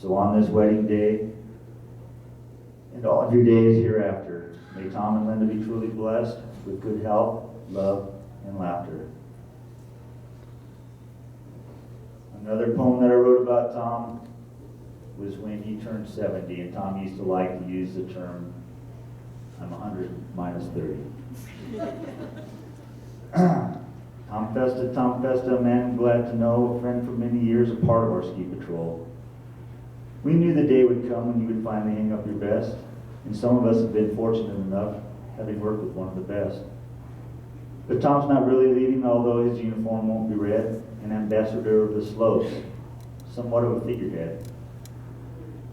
So on this wedding day, and all of your days hereafter, may Tom and Linda be truly blessed with good health, love, and laughter. Another poem that I wrote about Tom was when he turned 70, and Tom used to like to use the term, I'm 100 minus 30. Tom Festa, a man glad to know, a friend for many years, a part of our ski patrol. We knew the day would come when you would finally hang up your vest, and some of us have been fortunate enough, having worked with one of the best. But Tom's not really leaving, although his uniform won't be red, an ambassador of the slopes, somewhat of a figurehead.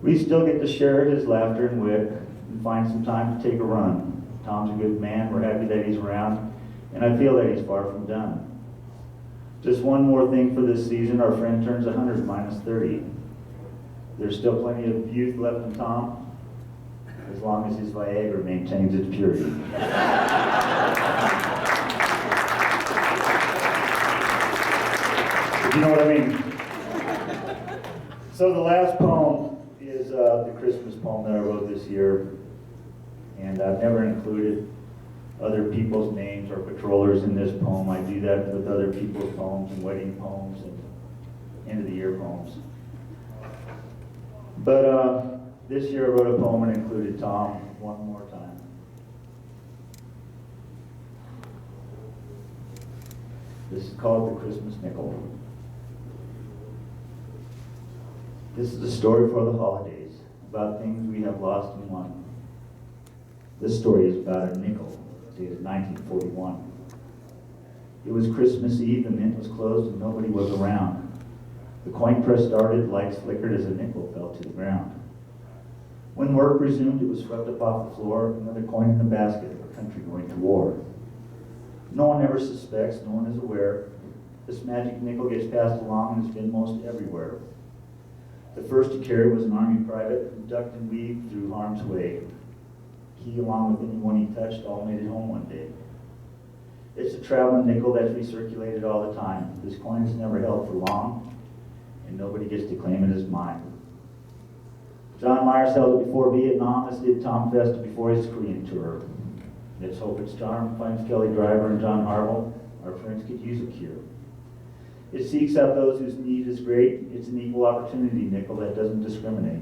We still get to share his laughter and wit, and find some time to take a run. Tom's a good man, we're happy that he's around, and I feel that he's far from done. Just one more thing for this season, our friend turns 100 minus 30. There's still plenty of youth left in Tom, as long as his Viagra maintains its purity. You know what I mean? So the last poem is the Christmas poem that I wrote this year, and I've never included other people's names or patrollers in this poem. I do that with other people's poems and wedding poems and end of the year poems. But this year I wrote a poem and included Tom one more time. This is called The Christmas Nickel. This is a story for the holidays, about things we have lost and won. This story is about a nickel, dated 1941. It was Christmas Eve, the mint was closed and nobody was around. The coin press started, lights flickered as a nickel fell to the ground. When work resumed, it was swept up off the floor, another coin in the basket of a country going to war. No one ever suspects, no one is aware. This magic nickel gets passed along and has been most everywhere. The first to carry was an army private who ducked and weaved through harm's way. He, along with anyone he touched, all made it home one day. It's a traveling nickel that's recirculated all the time. This coin is never held for long, and nobody gets to claim it as mine. John Myers held it before Vietnam, as did Tom Festa before his Korean tour. Let's hope its charm finds Kelly Driver and John Harville. Our friends could use a cure. It seeks out those whose need is great. It's an equal opportunity nickel that doesn't discriminate.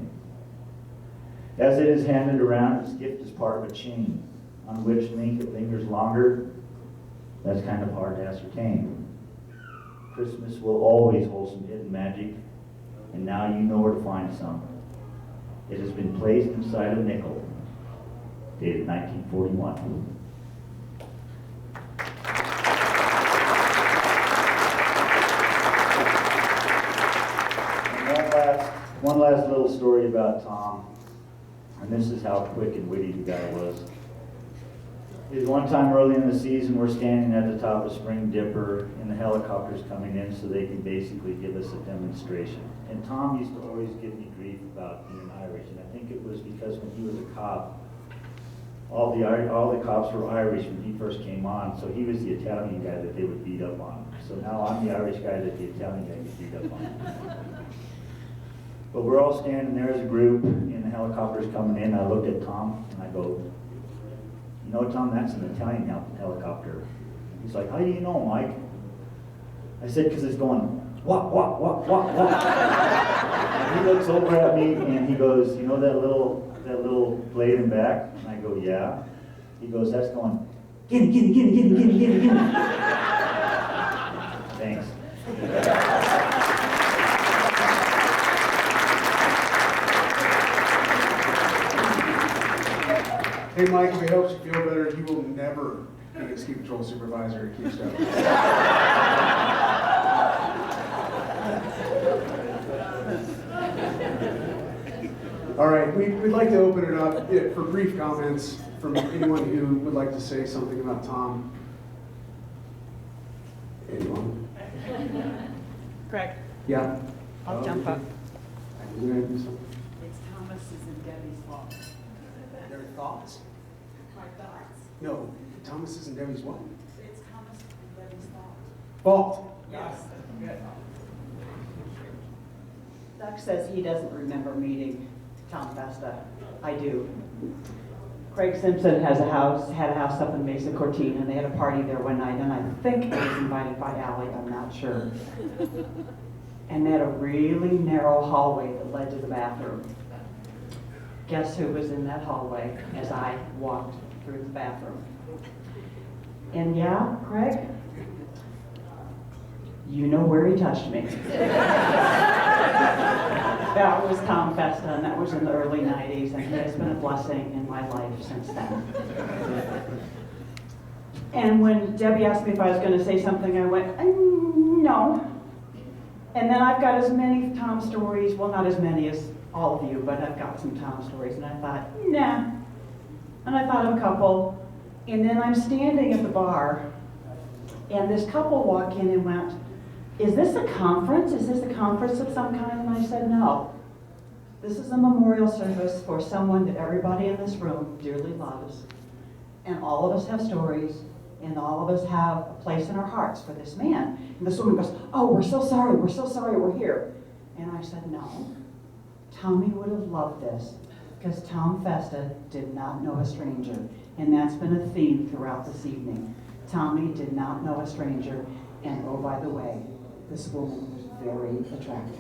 As it is handed around, its gift is part of a chain on which link it lingers longer. That's kind of hard to ascertain. Christmas will always hold some hidden magic, and now you know where to find some. It has been placed inside a nickel, dated 1941. One last little story about Tom, and this is how quick and witty the guy was. It was one time early in the season, we're standing at the top of Spring Dipper, and the helicopter's coming in so they can basically give us a demonstration. And Tom used to always give me grief about being Irish, and I think it was because when he was a cop, all the cops were Irish when he first came on, so he was the Italian guy that they would beat up on. So now I'm the Irish guy that the Italian guy gets beat up on. But we're all standing there as a group, and the helicopter's coming in. I looked at Tom, and I go, you know, Tom, that's an Italian helicopter. He's like, how do you know, Mike? I said, because it's going, wah, wah, wah, wah, wah. And he looks over at me, and he goes, you know that little blade in back? And I go, yeah. He goes, that's going, gimme, gimme, gimme, gimme, gimme, gimme, gimme. Thanks. Hey Mike, if it helps you feel better, you will never be a ski patrol supervisor at Keystone. All right, we'd like to open it up for brief comments from anyone who would like to say something about Tom. Anyone? Greg, Yeah? I'll jump up. You gonna do something? It's Thomas's and Debbie's fault. Their thoughts? My thoughts. No, Thomas isn't Debbie's what? It's Thomas and Debbie's fault. Fault. Yes. Doug says he doesn't remember meeting Tom Festa. I do. Craig Simpson had a house up in Mesa Cortina, and they had a party there one night, and I think I was invited by Allie, I'm not sure. And they had a really narrow hallway that led to the bathroom. Guess who was in that hallway as I walked through the bathroom? And yeah, Craig, you know where he touched me. That was Tom Festa, and that was in the early 90s, and he has been a blessing in my life since then. And when Debbie asked me if I was going to say something, I went, no. And then I've got as many Tom stories, well, not as many as all of you, but I've got some Tom stories, and I thought, nah. And I thought of a couple, and then I'm standing at the bar, and this couple walk in and went, is this a conference? Is this a conference of some kind? And I said, no. This is a memorial service for someone that everybody in this room dearly loves. And all of us have stories, and all of us have a place in our hearts for this man. And this woman goes, oh, we're so sorry we're here. And I said, no. Tommy would have loved this, because Tom Festa did not know a stranger. And that's been a theme throughout this evening. Tommy did not know a stranger, and oh, by the way, this woman was very attractive.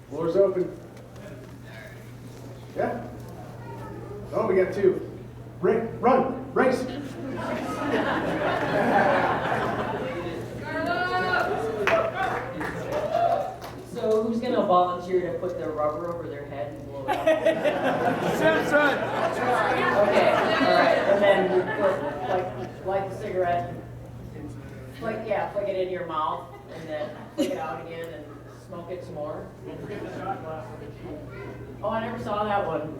Floor's open. Yeah? Oh, we got two. Run, race. So who's going to volunteer to put their rubber over their head and blow it up? Simpson! Okay, all right. And then you put, light the cigarette, flick it in your mouth, and then flick it out again and smoke it some more. Oh, I never saw that one.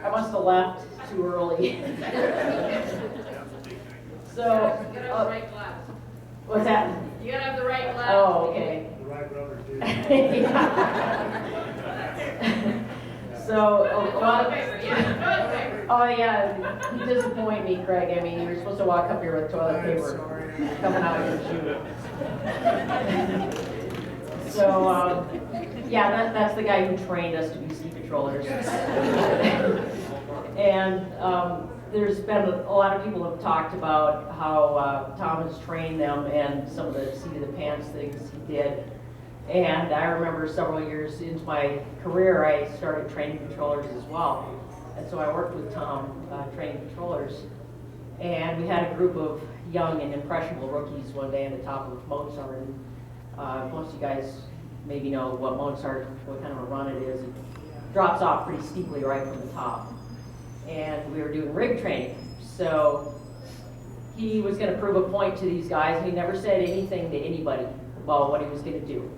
I must have left too early. So, You gotta have the right glass. what's that? You gotta have the right glass. Oh, okay. The right rubber too. So, a lot Toilet paper, yeah, toilet paper. Oh yeah, you disappoint me, Craig. I mean, you were supposed to walk up here with toilet paper coming out of your shoe. So, yeah, that's the guy who trained us to be ski patrollers. And there's been a lot of people have talked about how Tom has trained them and some of the seat of the pants things he did. And I remember several years into my career, I started training patrollers as well. And so I worked with Tom training patrollers. And we had a group of young and impressionable rookies one day on the top of Mozart. And most of you guys maybe know what Mozart, what kind of a run it is. It drops off pretty steeply right from the top. And we were doing rig training. So he was going to prove a point to these guys. He never said anything to anybody about what he was going to do.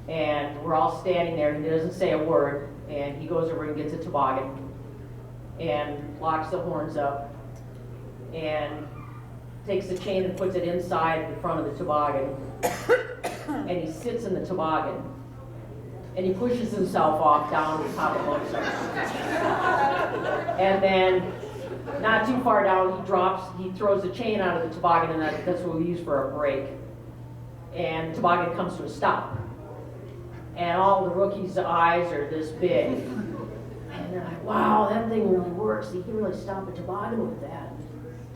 And we're all standing there, and he doesn't say a word, and he goes over and gets a toboggan and locks the horns up and takes the chain and puts it inside the front of the toboggan, and he sits in the toboggan, and he pushes himself off down to the top of Mozart. And then, not too far down, he throws the chain out of the toboggan, and that's what we use for a brake. And the toboggan comes to a stop. And all the rookies' eyes are this big. And they're like, wow, that thing really works. He can really stop a toboggan with that.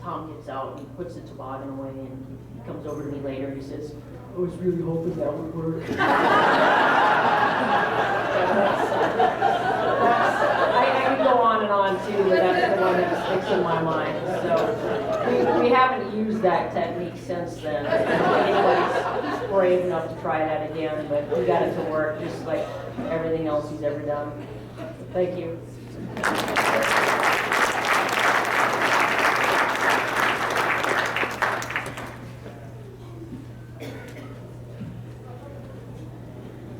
Tom gets out and he puts the toboggan away, and he comes over to me later and he says, I was really hoping that would work. I could go on and on too, but that's the one that sticks in my mind. So we haven't used that technique since then. I don't think anybody's brave enough to try that again, but we got it to work just like everything else he's ever done. Thank you.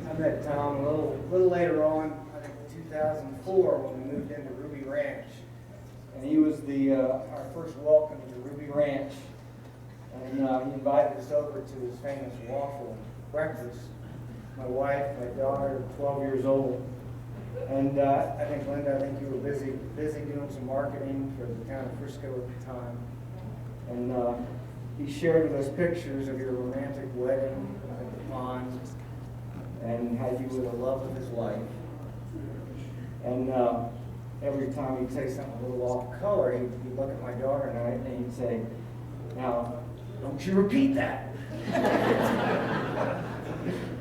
I met Tom a little later on, I think 2004, when we moved into Ruby Ranch. And he was our first welcome to Ruby Ranch. And he invited us over to his famous waffle breakfast. My wife, my daughter, 12 years old. And I think, Linda, I think you were busy doing some marketing for the town of Frisco at the time. And he shared with us pictures of your romantic wedding at the pond and had you with the love of his life. And every time he'd say something a little off color, he'd look at my daughter and I, and he'd say, "Now, don't you repeat that.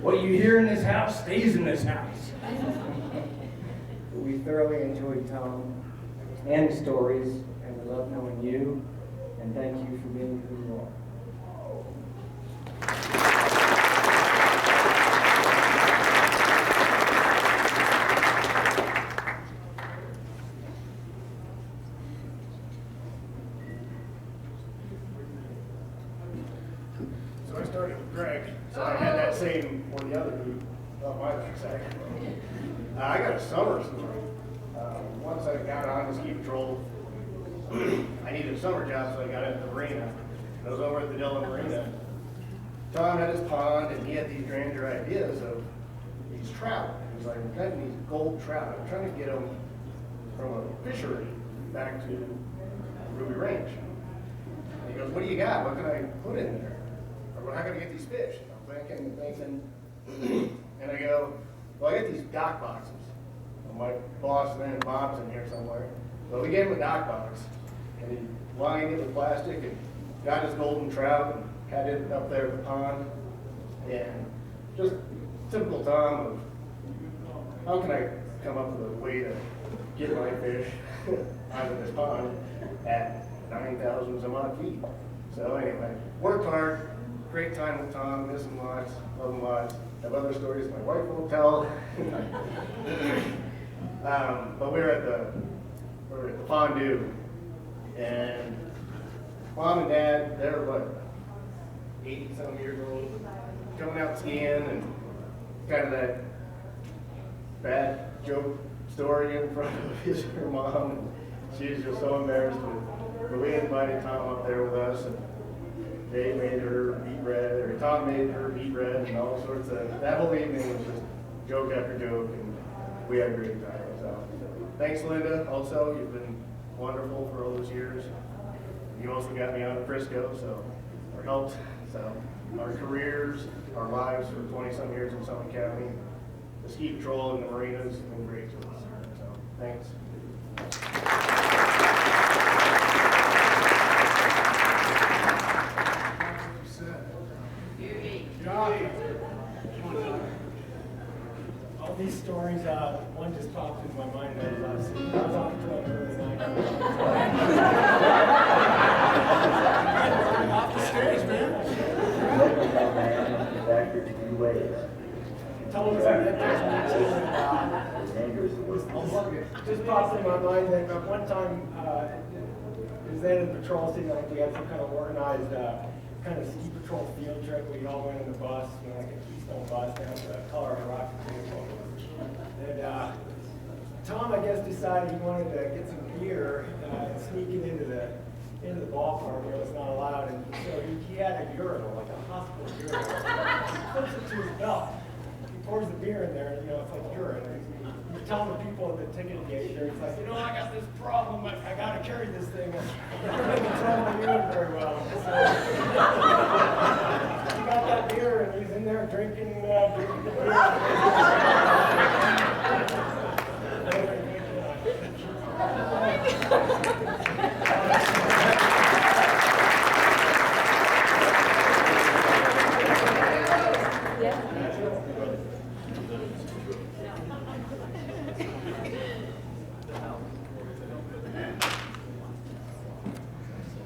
What you hear in this house stays in this house." But we thoroughly enjoyed Tom and his stories, and we love knowing you, and thank you for being who you are. So I started with Greg, so I had that same, or the other dude, on my backside. I got a summer story. Once I got on the ski patrol, I needed a summer job, so I got into the marina. I was over at the Dillon Marina. Tom had his pond, and he had these grander ideas of these trout. He was like, "I'm getting these gold trout. I'm trying to get them from a fishery back to Ruby Ranch." And he goes, "What do you got? What can I put in there? Or how can I get these fish?" And I'm thinking, and I go, "Well, I got these dock boxes." My boss then, Bob's in here somewhere. So we gave him a dock box, and he lined it with plastic and got his golden trout and had it up there at the pond. And just typical Tom of, how can I come up with a way to get my fish out of this pond at 9,000 some odd feet? So anyway, worked hard, great time with Tom, miss him lots, love him lots. Have other stories my wife won't tell. But we were at the fondue, and Mom and Dad, they're what, 80-some years old, coming out skiing, and kind of that bad joke story in front of her mom, and she was just so embarrassed. But we invited Tom up there with us, and they made her beet bread, or Tom made her beet bread, and all sorts of, that whole evening was just joke after joke, and we had a great time. So thanks, Linda, also, you've been wonderful for all those years. You also got me out of Frisco, so, or helped, so our careers, our lives for 20-some years in Summit County, the ski patrol and the marinas have been great to us, so thanks. All these stories, one just popped into my mind. I was on the trail in the early 90s. Off the stage, man. Back your two ways. Told us that just popped in my mind that one time, it was then in the patrol season, like we had some kind of organized kind of ski patrol field trip. We all went in the bus, like a Keystone bus down to Colorado Rockies. And Tom, I guess, decided he wanted to get some beer and sneak it into the ballpark where it's not allowed. And so he had a urinal, like a hospital urinal. He puts it to his belt. He pours the beer in there, and it's like urine. He's telling the people at the ticket gate there, he's like, I got this problem. I got to carry this thing. I can't control my urine very well. So, he got that beer, and he's in there drinking the beer.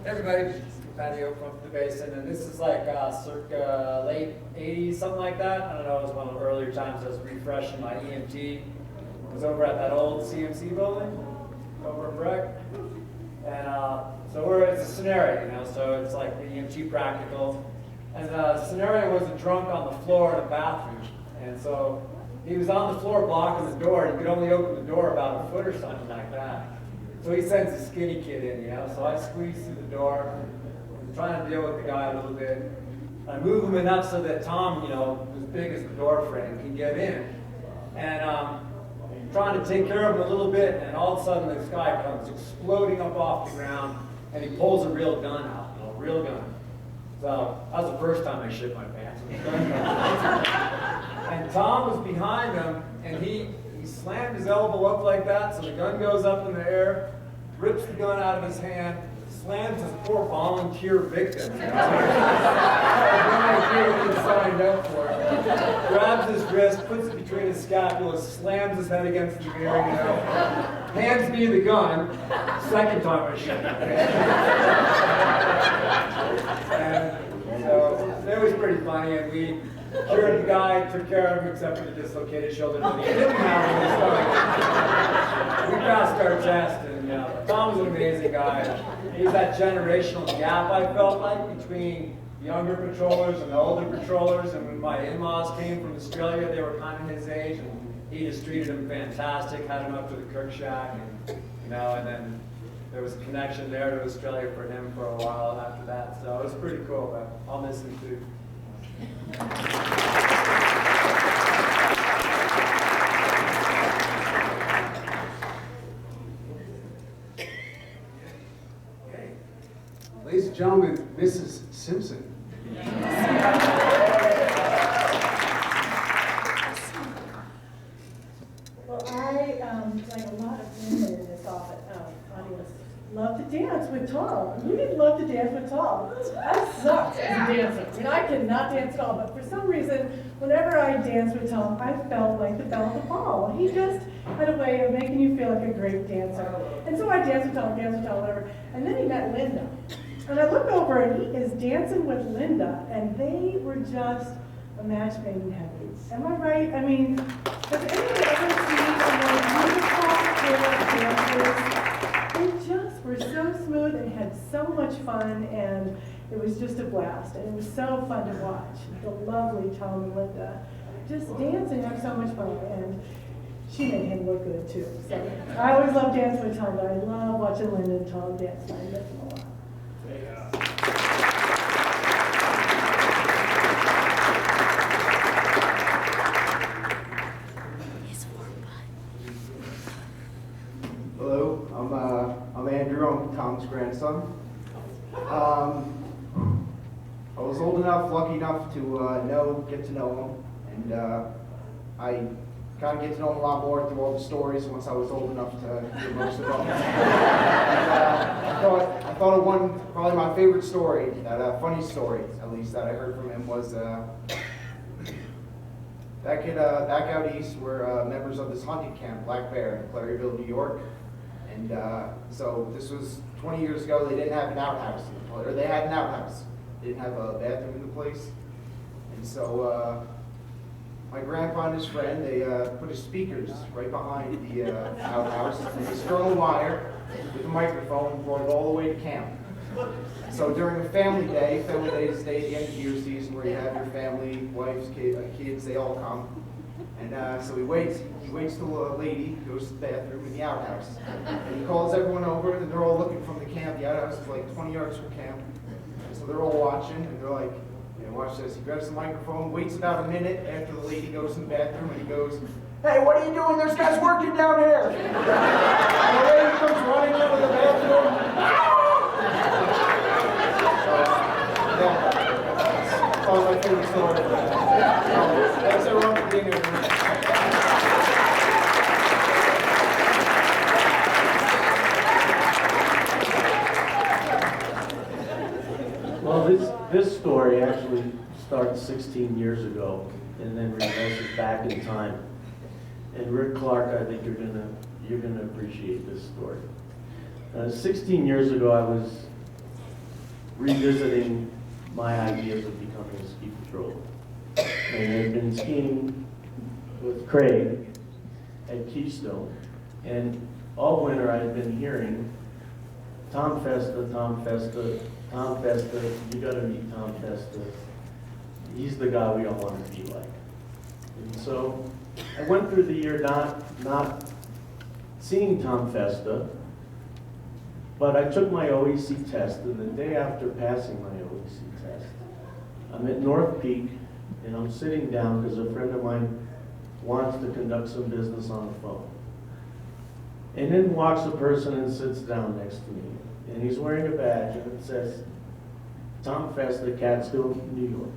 Everybody, patio from the basin, and this is like circa late 80s, something like that. I don't know, it was one of the earlier times I was refreshing my EMT. I was over at that old CMC building over in Breck. And so it's a scenario, so it's like the EMT practical. And the scenario was a drunk on the floor in a bathroom. And so he was on the floor blocking the door, and he could only open the door about a foot or something like that. So he sends a skinny kid in, so I squeeze through the door, trying to deal with the guy a little bit. I move him enough so that Tom, as big as the door frame, can get in. And trying to take care of him a little bit, and all of a sudden this guy comes exploding up off the ground, and he pulls a real gun out, a real gun. So that was the first time I shit my pants. And Tom was behind him, and he slammed his elbow up like that, so the gun goes up in the air, rips the gun out of his hand, slams his poor volunteer victim. You know? He signed up for it. Grabs his wrist, puts it between his scapula, slams his head against the mirror, you know. Hands me the gun. Second time I shit my pants. And so it was pretty funny, and we cured the guy, took care of him, except for the dislocated shoulder that he didn't have in his stomach. We passed our test, and Tom was an amazing guy. He was that generational gap, I felt like, between younger patrollers and the older patrollers. And when my in-laws came from Australia, they were kind of his age, and he just treated them fantastic, had them up to the cook shack, and then there was a connection there to Australia for him for a while after that. So it was pretty cool, but I'll miss him too. Ladies and gentlemen, Mrs. Simpson. Well, I, like a lot of women in this audience, love to dance with Tom. You didn't love to dance with Tom. I sucked as a dancer. I mean, I could not dance at all, but for some reason, whenever I danced with Tom, I felt like the belle of the ball. He just had a way of making you feel like a great dancer. And so I danced with Tom, whatever. And then he met Linda. And I look over and he is dancing with Linda, and they were just a match made in heaven. Am I right? I mean, has anyone ever seen a more beautiful pair of dancers? They just were so smooth and had so much fun, and it was just a blast. And it was so fun to watch. The lovely Tom and Linda just dance and have so much fun. And she made him look good too. So I always love dancing with Tom, but I love watching Linda and Tom dance. And I miss them a lot. Hello, I'm Andrew. I'm Tom's grandson. I was old enough, lucky enough to get to know him, and I kind of get to know him a lot more through all the stories once I was old enough to hear most of them. And, I thought of one, probably my favorite story, that funny story, at least, that I heard from him was back out east, we're members of this hunting camp, Black Bear, in Claryville, New York. And so this was 20 years ago. They didn't have an outhouse in the place, or they had an outhouse. They didn't have a bathroom in the place. And so my grandpa and his friend, they put his speakers right behind the outhouse, and they strung a wire with a microphone and brought it all the way to camp. So during a family day is the day at the end of year season where you have your family, wives, kids, they all come. And so he waits till a lady goes to the bathroom in the outhouse. And he calls everyone over, and they're all looking from the camp. The outhouse is like 20 yards from camp. And so they're all watching, and they're like, watch this. He grabs the microphone, waits about a minute after the lady goes in the bathroom, and he goes, "Hey, what are you doing? There's guys working down here." And the lady comes running out of the bathroom. That's probably my favorite story. Thanks everyone for being here. Well, this story actually starts 16 years ago and then reverses back in time. And Rick Clark, I think you're gonna appreciate this story. 16 years ago, I was revisiting my ideas of becoming a ski patroller. And I'd been skiing with Craig at Keystone. And all winter I had been hearing, Tom Festa, Tom Festa, Tom Festa, you gotta meet Tom Festa. He's the guy we all want to be like. And so I went through the year not seeing Tom Festa, but I took my OEC test, and the day after passing my OEC test, I'm at North Peak, and I'm sitting down because a friend of mine wants to conduct some business on the phone. And then walks a person and sits down next to me. And he's wearing a badge and it says, Tom Festa, Catskill, New York.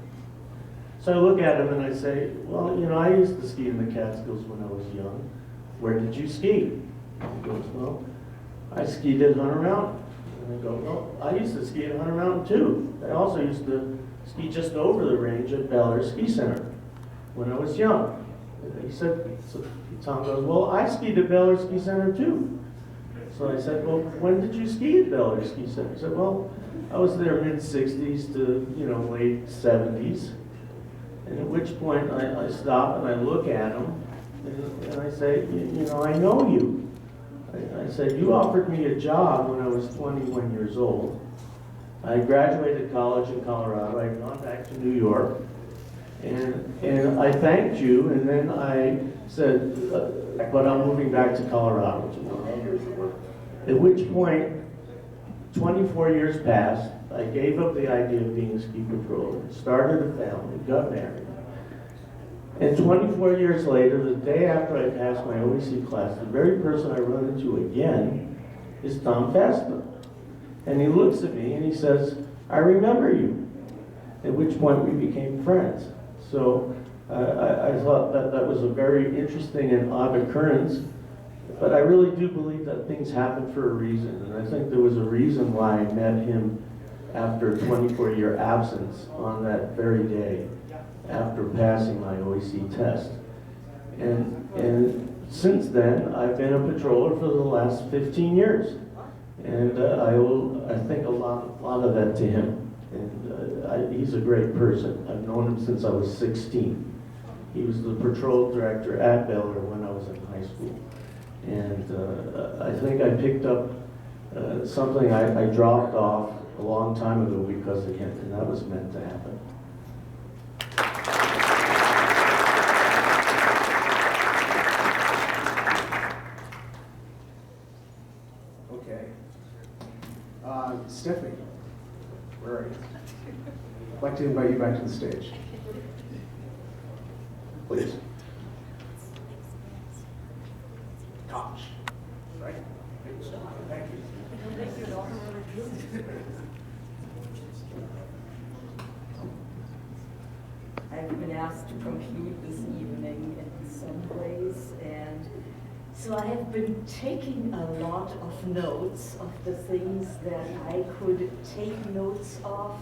So I look at him and I say, well, you know, I used to ski in the Catskills when I was young. Where did you ski? He goes, well, I skied at Hunter Mountain. And I go, well, I used to ski at Hunter Mountain too. I also used to ski just over the range at Bel Air Ski Center when I was young. And he said, so Tom goes, well, I skied at Bel Air Ski Center too. So I said, well, when did you ski at Bel Air Ski Center? He said, well, I was there mid-60s to, you know, late 70s. And at which point I stop and I look at him and I say, you know, I know you. I said, you offered me a job when I was 21 years old. I graduated college in Colorado. I had gone back to New York. And I thanked you, and then I said, but I'm moving back to Colorado tomorrow. At which point, 24 years passed. I gave up the idea of being a ski patroller, started a family, got married. And 24 years later, the day after I passed my OEC class, the very person I run into again is Tom Festa. And he looks at me and he says, I remember you. At which point we became friends. So I thought that was a very interesting and odd occurrence. But I really do believe that things happen for a reason. And I think there was a reason why I met him after a 24-year absence on that very day after passing my OEC test. And since then, I've been a patroller for the last 15 years. And I think a lot of that to him. And he's a great person. I've known him since I was 16. He was the patrol director at Bel Air when I was in high school. And I think I picked up something I dropped off a long time ago because of him, and that was meant to happen. Okay. Stephanie, where are you? I'd like to invite you back to the stage. Please. Gosh. Right? Thank you. I've been asked to conclude this evening in some ways, and so I have been taking a lot of notes of the things that I could take notes of.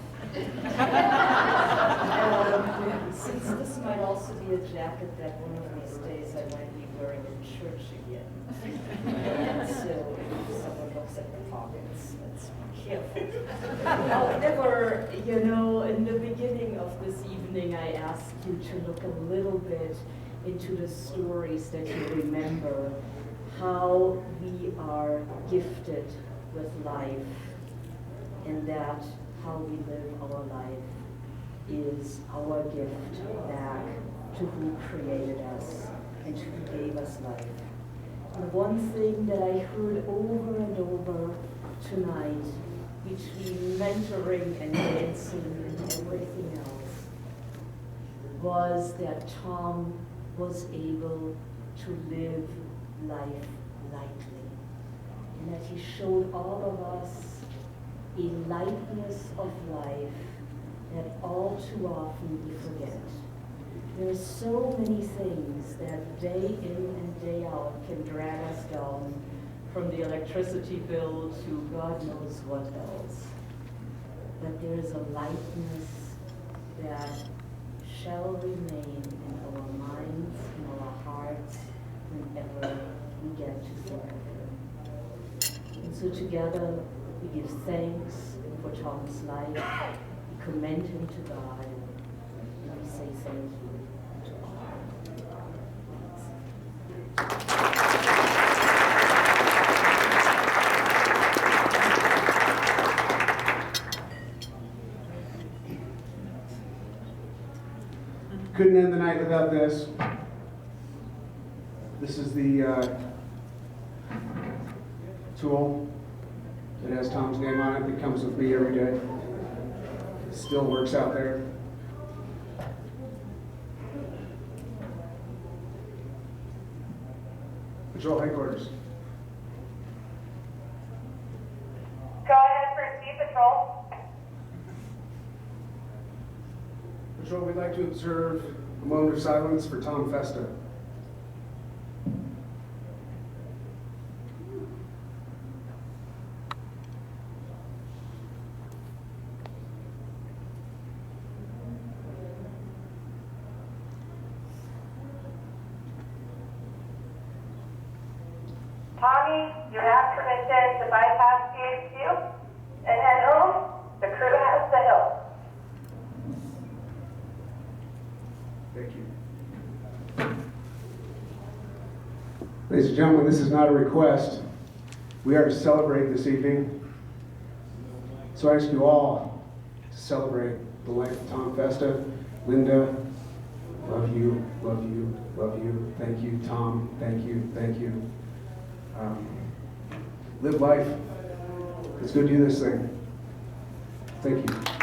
Since this might also be a jacket that one of these days I might be wearing in church again. And so if someone looks at the pockets, let's be careful. However, you know, in the beginning of this evening, I asked you to look a little bit into the stories that you remember, how we are gifted with life, and that how we live our life is our gift back to who created us and who gave us life. And one thing that I heard over and over tonight, between mentoring and dancing and everything else, was that Tom was able to live life lightly, and that he showed all of us a lightness of life that all too often we forget. There are so many things that day in and day out can drag us down, from the electricity bill to God knows what else. But there is a lightness that shall remain in our minds, in our hearts, whenever we get to think of him. And so together we give thanks for Tom's life, we commend him to God, and we say thank you to all. Couldn't end the night without this. This is the tool that has Tom's name on it that comes with me every day. It still works out there. Patrol headquarters. Patrol. Patrol, we'd like to observe a moment of silence for Tom Festa. Tommy, you have permission to bypass PHQ and head home. The crew has the hill. Thank you. Ladies and gentlemen, this is not a request. We are to celebrate this evening. So I ask you all to celebrate the life of Tom Festa. Linda, love you, love you, love you. Thank you, Tom. Thank you, thank you. Live life. Let's go do this thing. Thank you.